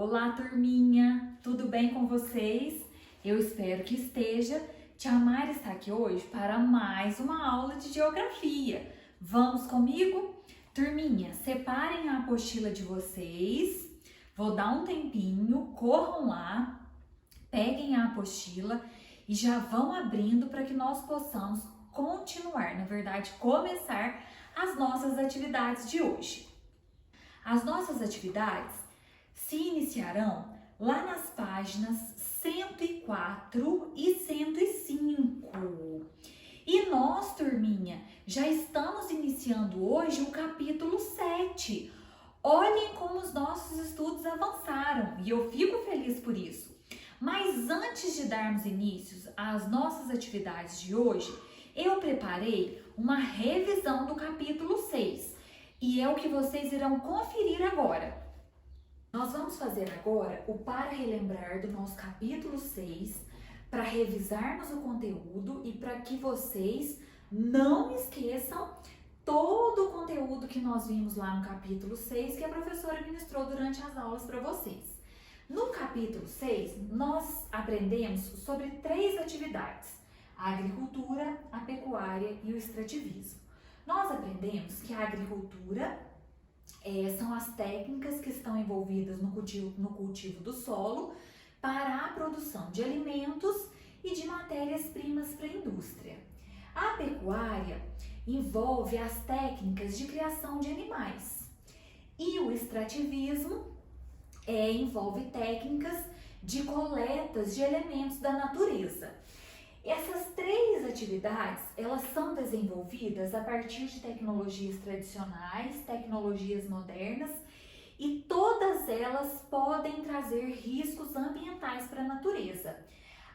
Olá, turminha! Tudo bem com vocês? Eu espero que esteja. Tia Mari está aqui hoje para mais uma aula de geografia. Vamos comigo? Turminha, separem a apostila de vocês. Vou dar um tempinho, corram lá, peguem a apostila e já vão abrindo para que nós possamos continuar, na verdade, começar as nossas atividades de hoje. As nossas atividades se iniciarão lá nas páginas 104 e 105. E nós, turminha, já estamos iniciando hoje o capítulo 7. Olhem como os nossos estudos avançaram e eu fico feliz por isso. Mas antes de darmos início às nossas atividades de hoje, eu preparei uma revisão do capítulo 6 e é o que vocês irão conferir agora. Nós vamos fazer agora o para relembrar do nosso capítulo 6, para revisarmos o conteúdo e para que vocês não esqueçam todo o conteúdo que nós vimos lá no capítulo 6, que a professora ministrou durante as aulas para vocês. No capítulo 6, nós aprendemos sobre 3 atividades: a agricultura, a pecuária e o extrativismo. Nós aprendemos que a agricultura são as técnicas que estão envolvidas no cultivo do solo para a produção de alimentos e de matérias-primas para a indústria. A pecuária envolve as técnicas de criação de animais. E o extrativismo envolve técnicas de coletas de elementos da natureza. Essas 3 atividades, elas são desenvolvidas a partir de tecnologias tradicionais, tecnologias modernas, e todas elas podem trazer riscos ambientais para a natureza.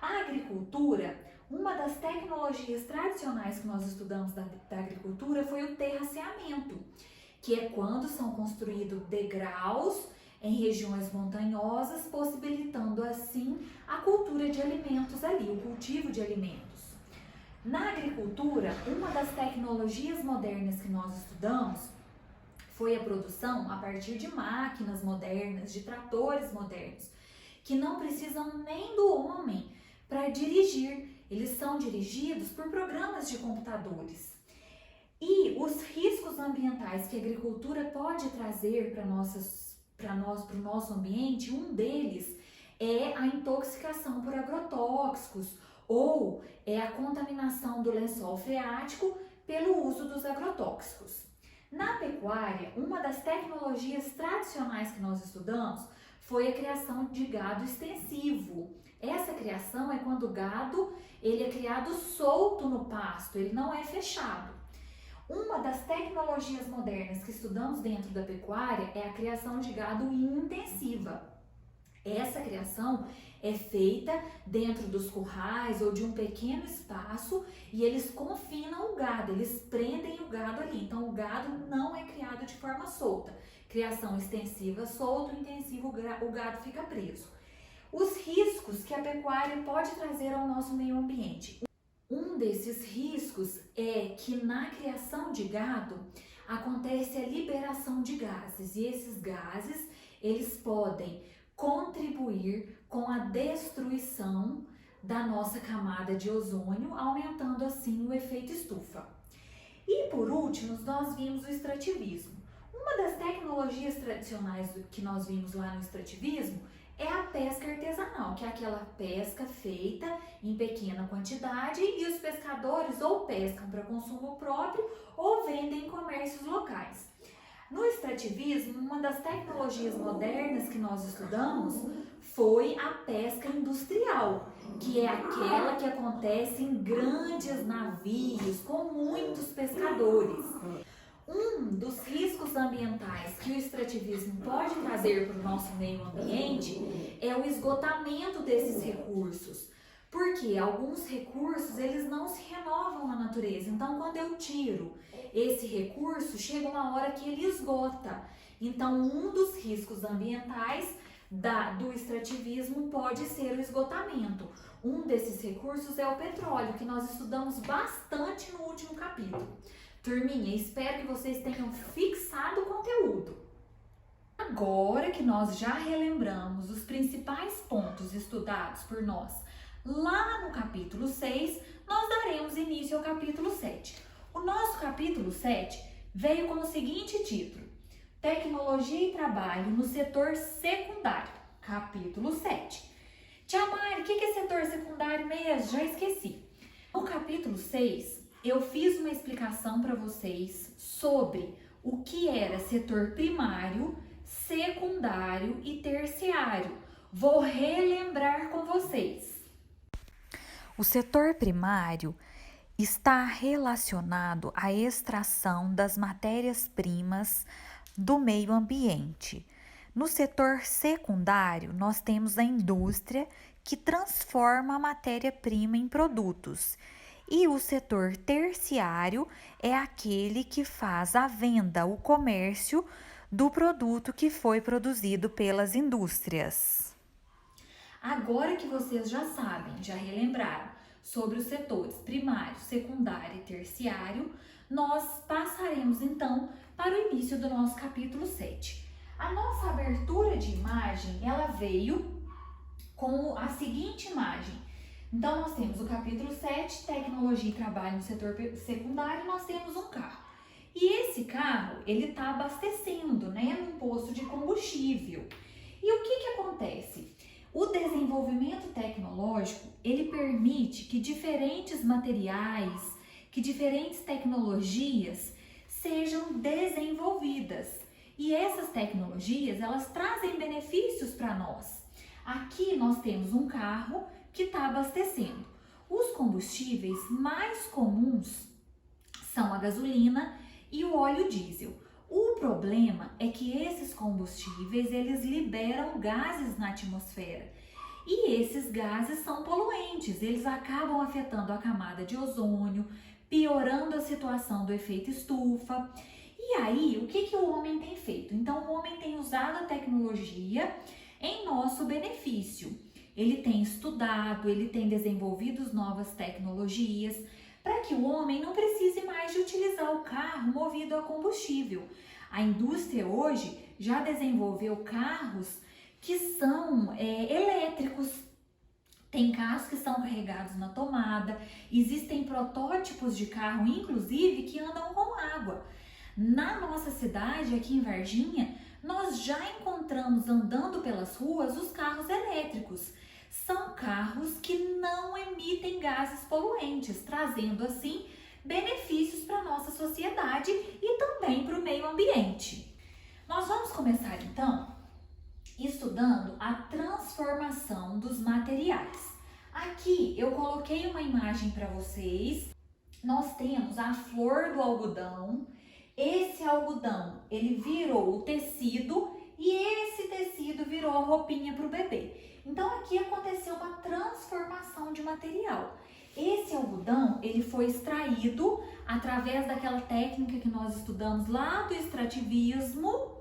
A agricultura, uma das tecnologias tradicionais que nós estudamos da agricultura foi o terraceamento, que é quando são construídos degraus em regiões montanhosas, possibilitando assim a cultura de alimentos ali, o cultivo de alimentos. Na agricultura, uma das tecnologias modernas que nós estudamos foi a produção a partir de máquinas modernas, de tratores modernos, que não precisam nem do homem para dirigir, eles são dirigidos por programas de computadores. E os riscos ambientais que a agricultura pode trazer para o nosso ambiente, um deles é a intoxicação por agrotóxicos ou é a contaminação do lençol freático pelo uso dos agrotóxicos. Na pecuária, uma das tecnologias tradicionais que nós estudamos foi a criação de gado extensivo. Essa criação é quando o gado ele é criado solto no pasto, ele não é fechado. Uma das tecnologias modernas que estudamos dentro da pecuária é a criação de gado intensiva. Essa criação é feita dentro dos currais ou de um pequeno espaço e eles confinam o gado, eles prendem o gado ali. Então o gado não é criado de forma solta. Criação extensiva solto, intensivo o gado fica preso. Os riscos que a pecuária pode trazer ao nosso meio ambiente. Um desses riscos é que na criação de gado acontece a liberação de gases e esses gases eles podem contribuir com a destruição da nossa camada de ozônio, aumentando assim o efeito estufa. E por último, nós vimos o extrativismo. Uma das tecnologias tradicionais que nós vimos lá no extrativismo é a pesca artesanal, que é aquela pesca feita em pequena quantidade e os pescadores ou pescam para consumo próprio ou vendem em comércios locais. No extrativismo, uma das tecnologias modernas que nós estudamos foi a pesca industrial, que é aquela que acontece em grandes navios com muitos pescadores. Um dos riscos ambientais que o extrativismo pode trazer para o nosso meio ambiente é o esgotamento desses recursos, porque alguns recursos eles não se renovam na natureza. Então, quando eu tiro esse recurso, chega uma hora que ele esgota. Então, um dos riscos ambientais do extrativismo pode ser o esgotamento. Um desses recursos é o petróleo, que nós estudamos bastante no último capítulo. Turminha, espero que vocês tenham fixado o conteúdo. Agora que nós já relembramos os principais pontos estudados por nós lá no capítulo 6, nós daremos início ao capítulo 7. O nosso capítulo 7 veio com o seguinte título: Tecnologia e Trabalho no Setor Secundário, capítulo 7. Tia Mari, o que é setor secundário mesmo? Já esqueci. No capítulo 6, eu fiz uma explicação para vocês sobre o que era setor primário, secundário e terciário. Vou relembrar com vocês. O setor primário está relacionado à extração das matérias-primas do meio ambiente. No setor secundário, nós temos a indústria que transforma a matéria-prima em produtos. E o setor terciário é aquele que faz a venda, o comércio do produto que foi produzido pelas indústrias. Agora que vocês já sabem, já relembraram sobre os setores primário, secundário e terciário, nós passaremos então para o início do nosso capítulo 7. A nossa abertura de imagem, ela veio com a seguinte imagem. Então, nós temos o capítulo 7, Tecnologia e Trabalho no Setor Secundário, nós temos um carro. E esse carro, ele está abastecendo, num posto de combustível. E o que acontece? O desenvolvimento tecnológico, ele permite que diferentes materiais, que diferentes tecnologias sejam desenvolvidas. E essas tecnologias, elas trazem benefícios para nós. Aqui nós temos um carro que está abastecendo. Os combustíveis mais comuns são a gasolina e o óleo diesel. O problema é que esses combustíveis, eles liberam gases na atmosfera. E esses gases são poluentes, eles acabam afetando a camada de ozônio, piorando a situação do efeito estufa. E aí, o que o homem tem feito? Então, o homem tem usado a tecnologia em nosso benefício. Ele tem estudado, ele tem desenvolvido novas tecnologias para que o homem não precise mais de utilizar o carro movido a combustível. A indústria hoje já desenvolveu carros que são elétricos. Tem carros que são carregados na tomada, existem protótipos de carro, inclusive, que andam com água. Na nossa cidade, aqui em Varginha, nós já encontramos andando pelas ruas os carros elétricos. São carros que não emitem gases poluentes, trazendo assim benefícios para a nossa sociedade e também para o meio ambiente. Nós vamos começar então estudando a transformação dos materiais. Aqui eu coloquei uma imagem para vocês. Nós temos a flor do algodão. Esse algodão, ele virou o tecido e esse tecido virou a roupinha para o bebê. Então aqui aconteceu uma transformação de material. Esse algodão, ele foi extraído através daquela técnica que nós estudamos lá do extrativismo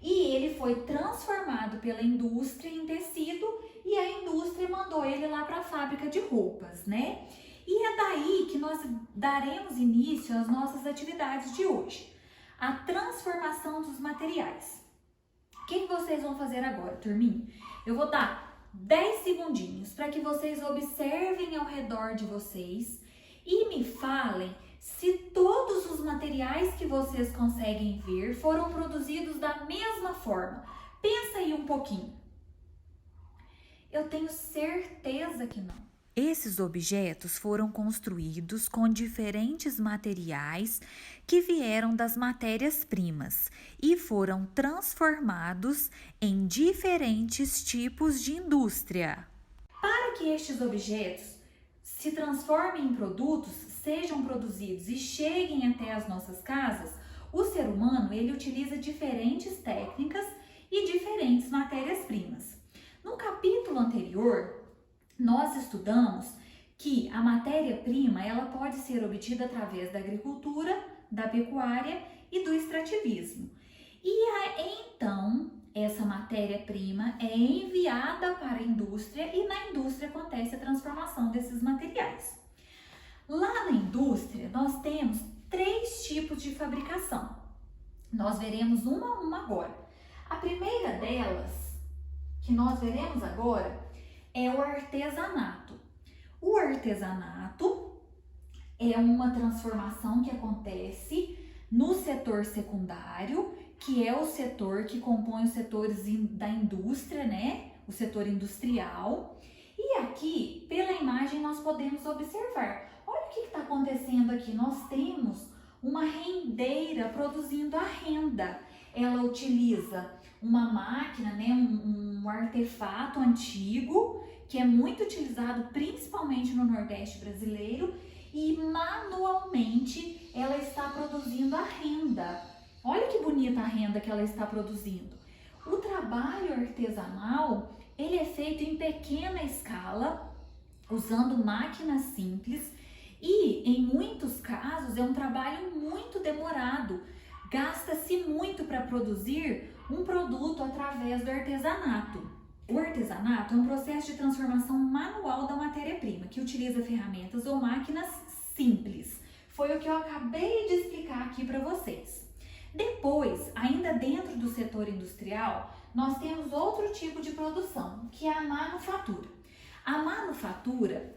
e ele foi transformado pela indústria em tecido e a indústria mandou ele lá para a fábrica de roupas, E é daí que nós daremos início às nossas atividades de hoje. A transformação dos materiais. O que vocês vão fazer agora, turminha? Eu vou dar 10 segundinhos para que vocês observem ao redor de vocês e me falem se todos os materiais que vocês conseguem ver foram produzidos da mesma forma. Pensa aí um pouquinho. Eu tenho certeza que não. Esses objetos foram construídos com diferentes materiais que vieram das matérias-primas e foram transformados em diferentes tipos de indústria. Para que estes objetos se transformem em produtos, sejam produzidos e cheguem até as nossas casas, o ser humano ele utiliza diferentes técnicas e diferentes matérias-primas. No capítulo anterior, nós estudamos que a matéria-prima ela pode ser obtida através da agricultura, da pecuária e do extrativismo. Então, essa matéria-prima é enviada para a indústria e na indústria acontece a transformação desses materiais. Lá na indústria, nós temos 3 tipos de fabricação. Nós veremos uma a uma agora. A primeira delas, que nós veremos agora, é o artesanato. O artesanato é uma transformação que acontece no setor secundário, que é o setor que compõe os setores da indústria, né? O setor industrial. E aqui, pela imagem, nós podemos observar. Olha o que está acontecendo aqui. Nós temos uma rendeira produzindo a renda. Ela utiliza uma máquina, né? Um artefato antigo, que é muito utilizado principalmente no Nordeste brasileiro, e manualmente ela está produzindo a renda. Olha que bonita a renda que ela está produzindo. O trabalho artesanal, ele é feito em pequena escala, usando máquinas simples, e em muitos casos é um trabalho muito demorado. Gasta-se muito para produzir um produto através do artesanato. O artesanato é um processo de transformação manual da matéria-prima, que utiliza ferramentas ou máquinas simples. Foi o que eu acabei de explicar aqui para vocês. Depois, ainda dentro do setor industrial, nós temos outro tipo de produção, que é a manufatura. A manufatura,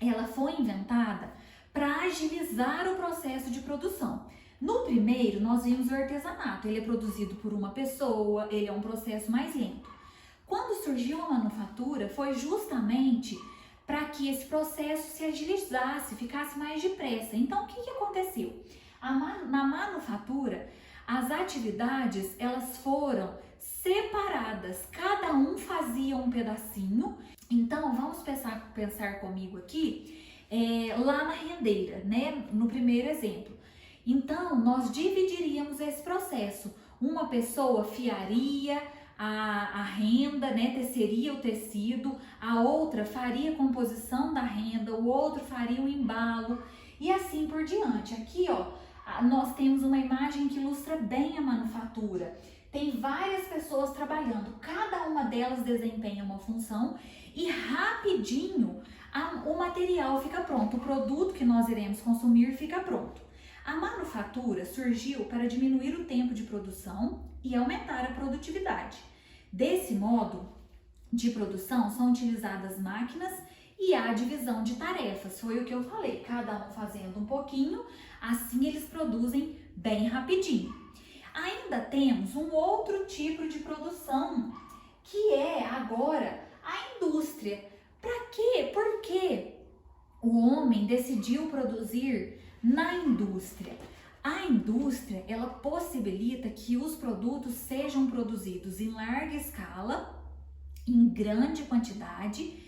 ela foi inventada para agilizar o processo de produção. No primeiro, nós vimos o artesanato. Ele é produzido por uma pessoa, ele é um processo mais lento. Quando surgiu a manufatura, foi justamente para que esse processo se agilizasse, ficasse mais depressa. Então, o que aconteceu? Na manufatura, as atividades elas foram separadas, cada um fazia um pedacinho. Então, vamos pensar comigo aqui, lá na rendeira, né? No primeiro exemplo. Então, nós dividiríamos esse processo. Uma pessoa fiaria a renda, né, teceria o tecido, a outra faria a composição da renda, o outro faria o embalo e assim por diante. Aqui, ó, nós temos uma imagem que ilustra bem a manufatura. Tem várias pessoas trabalhando, cada uma delas desempenha uma função e rapidinho o material fica pronto, o produto que nós iremos consumir fica pronto. A manufatura surgiu para diminuir o tempo de produção e aumentar a produtividade. Desse modo de produção são utilizadas máquinas e há divisão de tarefas. Foi o que eu falei, cada um fazendo um pouquinho, assim eles produzem bem rapidinho. Ainda temos um outro tipo de produção, que é agora a indústria. Para quê? Porque o homem decidiu produzir na indústria. A indústria, ela possibilita que os produtos sejam produzidos em larga escala, em grande quantidade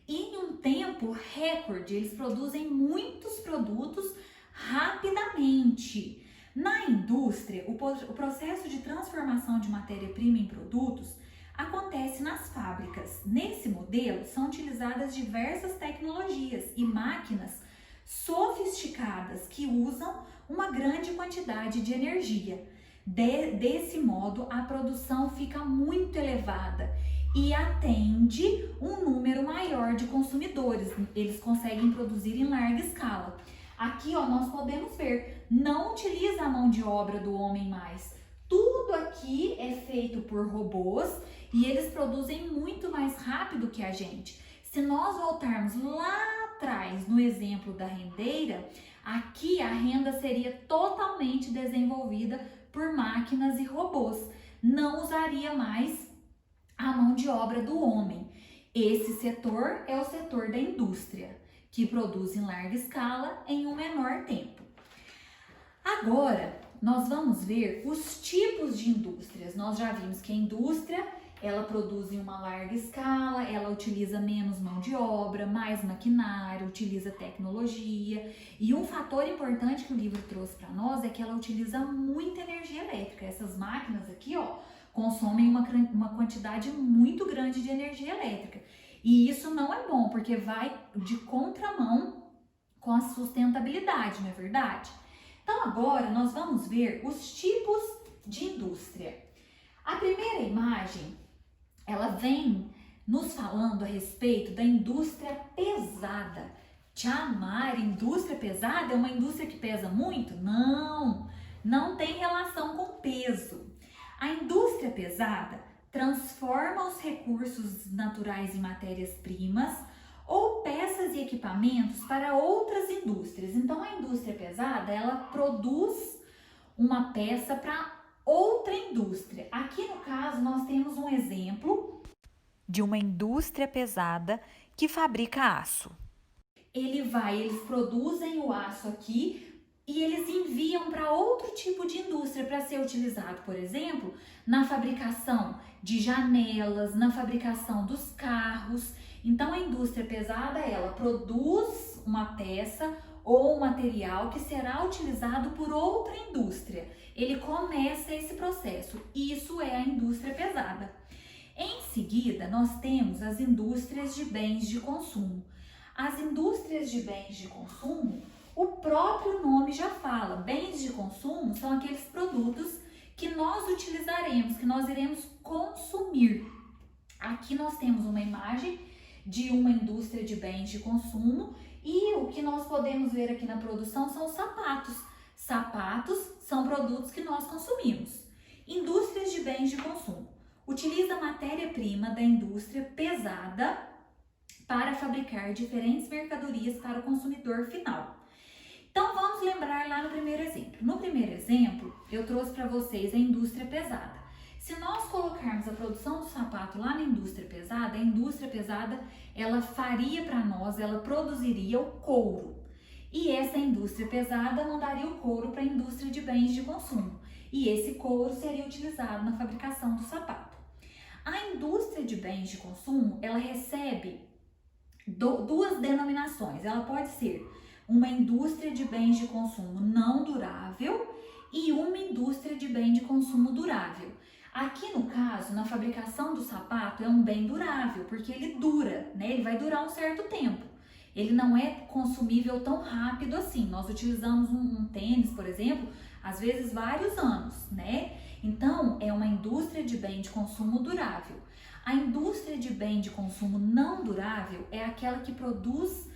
e em um tempo recorde. Eles produzem muitos produtos rapidamente. Na indústria, o processo de transformação de matéria-prima em produtos acontece nas fábricas. Nesse modelo, são utilizadas diversas tecnologias e máquinas sofisticadas que usam uma grande quantidade de energia. Desse modo, a produção fica muito elevada e atende um número maior de consumidores. Eles conseguem produzir em larga escala. Aqui, ó, nós podemos ver, não utiliza a mão de obra do homem mais. Tudo aqui é feito por robôs e eles produzem muito mais rápido que a gente. Se nós voltarmos lá atrás no exemplo da rendeira, aqui a renda seria totalmente desenvolvida por máquinas e robôs. Não usaria mais a mão de obra do homem. Esse setor é o setor da indústria, que produz em larga escala em um menor tempo. Agora, nós vamos ver os tipos de indústrias. Nós já vimos que a indústria, ela produz em uma larga escala, ela utiliza menos mão de obra, mais maquinário, utiliza tecnologia. E um fator importante que o livro trouxe para nós é que ela utiliza muita energia elétrica. Essas máquinas aqui, ó, consomem uma quantidade muito grande de energia elétrica. E isso não é bom, porque vai de contramão com a sustentabilidade, não é verdade? Então agora nós vamos ver os tipos de indústria. A primeira imagem, ela vem nos falando a respeito da indústria pesada. Tiamara, indústria pesada é uma indústria que pesa muito? Não, não tem relação com peso. A indústria indústria pesada transforma os recursos naturais em matérias-primas ou peças e equipamentos para outras indústrias. Então, a indústria pesada, ela produz uma peça para outra indústria. Aqui no caso, nós temos um exemplo de uma indústria pesada que fabrica aço. Eles produzem o aço aqui e eles enviam para outro tipo de indústria para ser utilizado, por exemplo, na fabricação de janelas, na fabricação dos carros. Então, a indústria pesada, ela produz uma peça ou um material que será utilizado por outra indústria. Ele começa esse processo. Isso é a indústria pesada. Em seguida, nós temos as indústrias de bens de consumo. As indústrias de bens de consumo, o próprio nome já fala, bens de consumo são aqueles produtos que nós utilizaremos, que nós iremos consumir. Aqui nós temos uma imagem de uma indústria de bens de consumo e o que nós podemos ver aqui na produção são os sapatos. Sapatos são produtos que nós consumimos. Indústrias de bens de consumo. Utiliza matéria-prima da indústria pesada para fabricar diferentes mercadorias para o consumidor final. Então, vamos lembrar lá no primeiro exemplo. No primeiro exemplo, eu trouxe para vocês a indústria pesada. Se nós colocarmos a produção do sapato lá na indústria pesada, a indústria pesada, ela faria para nós, ela produziria o couro. E essa indústria pesada mandaria o couro para a indústria de bens de consumo. E esse couro seria utilizado na fabricação do sapato. A indústria de bens de consumo, ela recebe duas denominações. Ela pode ser uma indústria de bens de consumo não durável e uma indústria de bem de consumo durável. Aqui no caso, na fabricação do sapato é um bem durável, porque ele dura, né? Ele vai durar um certo tempo. Ele não é consumível tão rápido assim. Nós utilizamos um tênis, por exemplo, às vezes vários anos, né? Então, é uma indústria de bem de consumo durável. A indústria de bem de consumo não durável é aquela que produz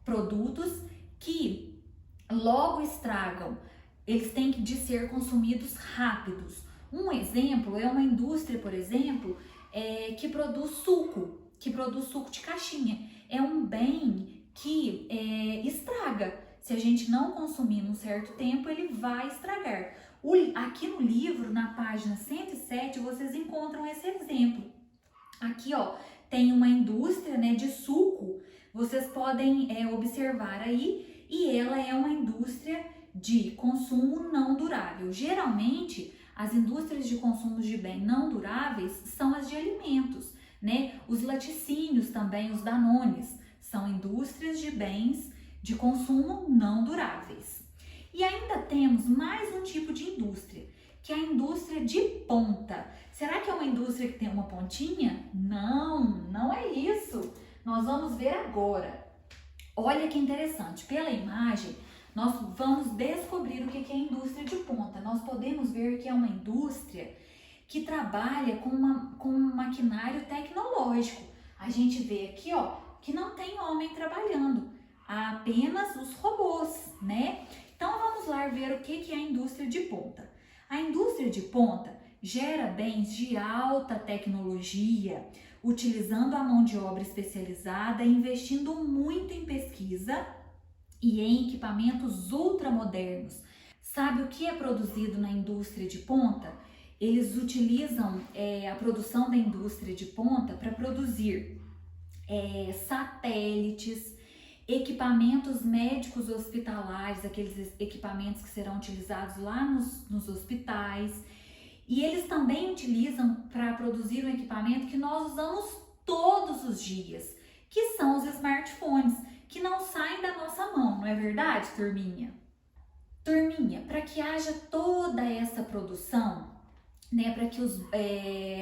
produtos que logo estragam. Eles têm de ser consumidos rápidos. Um exemplo é uma indústria, por exemplo, que produz suco de caixinha. É um bem que estraga. Se a gente não consumir num certo tempo, ele vai estragar. Aqui no livro, na página 107, vocês encontram esse exemplo. Aqui, ó, tem uma indústria, né, de suco. Vocês podem observar aí, e ela é uma indústria de consumo não durável. Geralmente, as indústrias de consumo de bem não duráveis são as de alimentos, né? Os laticínios também, os danones, são indústrias de bens de consumo não duráveis. E ainda temos mais um tipo de indústria, que é a indústria de ponta. Será que é uma indústria que tem uma pontinha? Não, não é isso. Nós vamos ver agora. Olha que interessante, pela imagem, nós vamos descobrir o que é a indústria de ponta. Nós podemos ver que é uma indústria que trabalha com um maquinário tecnológico. A gente vê aqui, ó, que não tem homem trabalhando, há apenas os robôs, né? Então vamos lá ver o que é a indústria de ponta. A indústria de ponta gera bens de alta tecnologia, utilizando a mão de obra especializada, investindo muito em pesquisa e em equipamentos ultramodernos. Sabe o que é produzido na indústria de ponta? Eles utilizam a produção da indústria de ponta para produzir satélites, equipamentos médicos hospitalares, aqueles equipamentos que serão utilizados lá nos hospitais. E eles também utilizam para produzir um equipamento que nós usamos todos os dias, que são os smartphones, que não saem da nossa mão, não é verdade, turminha? Turminha, para que haja toda essa produção, né, para que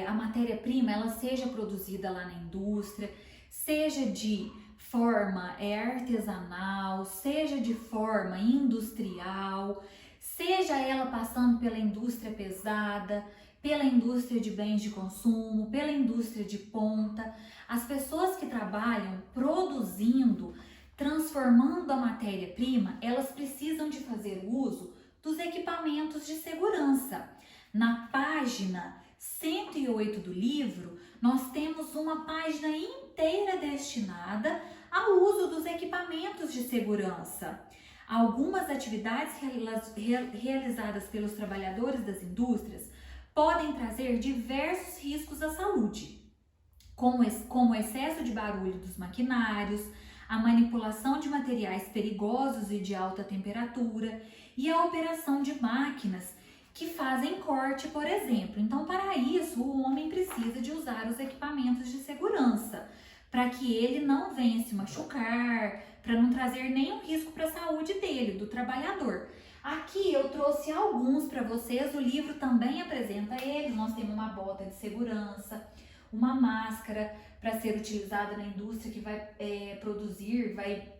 a matéria-prima ela seja produzida lá na indústria, seja de forma artesanal, seja de forma industrial, seja ela passando pela indústria pesada, pela indústria de bens de consumo, pela indústria de ponta, as pessoas que trabalham produzindo, transformando a matéria-prima, elas precisam de fazer uso dos equipamentos de segurança. Na página 108 do livro, nós temos uma página inteira destinada ao uso dos equipamentos de segurança. Algumas atividades realizadas pelos trabalhadores das indústrias podem trazer diversos riscos à saúde, como o excesso de barulho dos maquinários, a manipulação de materiais perigosos e de alta temperatura e a operação de máquinas que fazem corte, por exemplo. Então, para isso, o homem precisa de usar os equipamentos de segurança, para que ele não venha se machucar, para não trazer nenhum risco para a saúde dele, do trabalhador. Aqui eu trouxe alguns para vocês, o livro também apresenta eles. Nós temos uma bota de segurança, uma máscara para ser utilizada na indústria que vai produzir, vai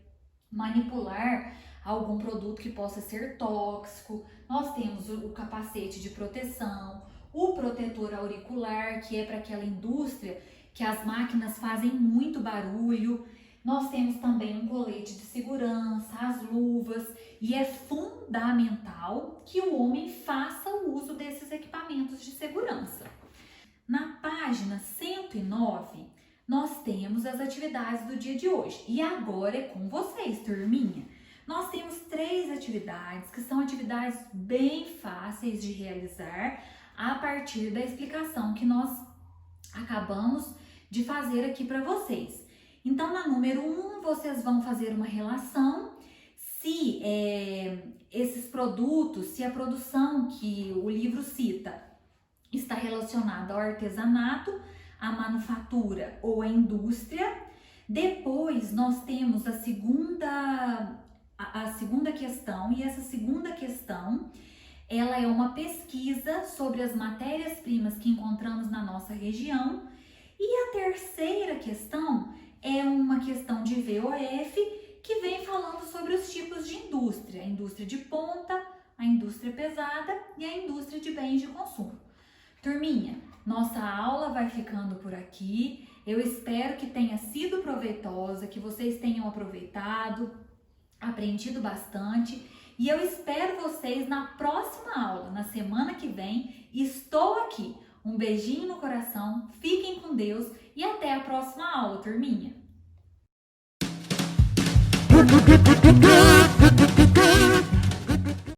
manipular algum produto que possa ser tóxico. Nós temos o capacete de proteção, o protetor auricular, que é para aquela indústria que as máquinas fazem muito barulho. Nós temos também um colete de segurança, as luvas, e é fundamental que o homem faça o uso desses equipamentos de segurança. Na página 109, nós temos as atividades do dia de hoje. E agora é com vocês, turminha. Nós temos 3 atividades que são atividades bem fáceis de realizar a partir da explicação que nós acabamos de fazer aqui para vocês. Então, na número 1, vocês vão fazer uma relação se esses produtos, se a produção que o livro cita está relacionada ao artesanato, à manufatura ou à indústria. Depois, nós temos a segunda questão, e essa segunda questão, ela é uma pesquisa sobre as matérias-primas que encontramos na nossa região. E a terceira questão é uma questão de VOF que vem falando sobre os tipos de indústria, a indústria de ponta, a indústria pesada e a indústria de bens de consumo. Turminha, nossa aula vai ficando por aqui. Eu espero que tenha sido proveitosa, que vocês tenham aproveitado, aprendido bastante. E eu espero vocês na próxima aula, na semana que vem. Estou aqui. Um beijinho no coração, fiquem com Deus e até a próxima aula, turminha!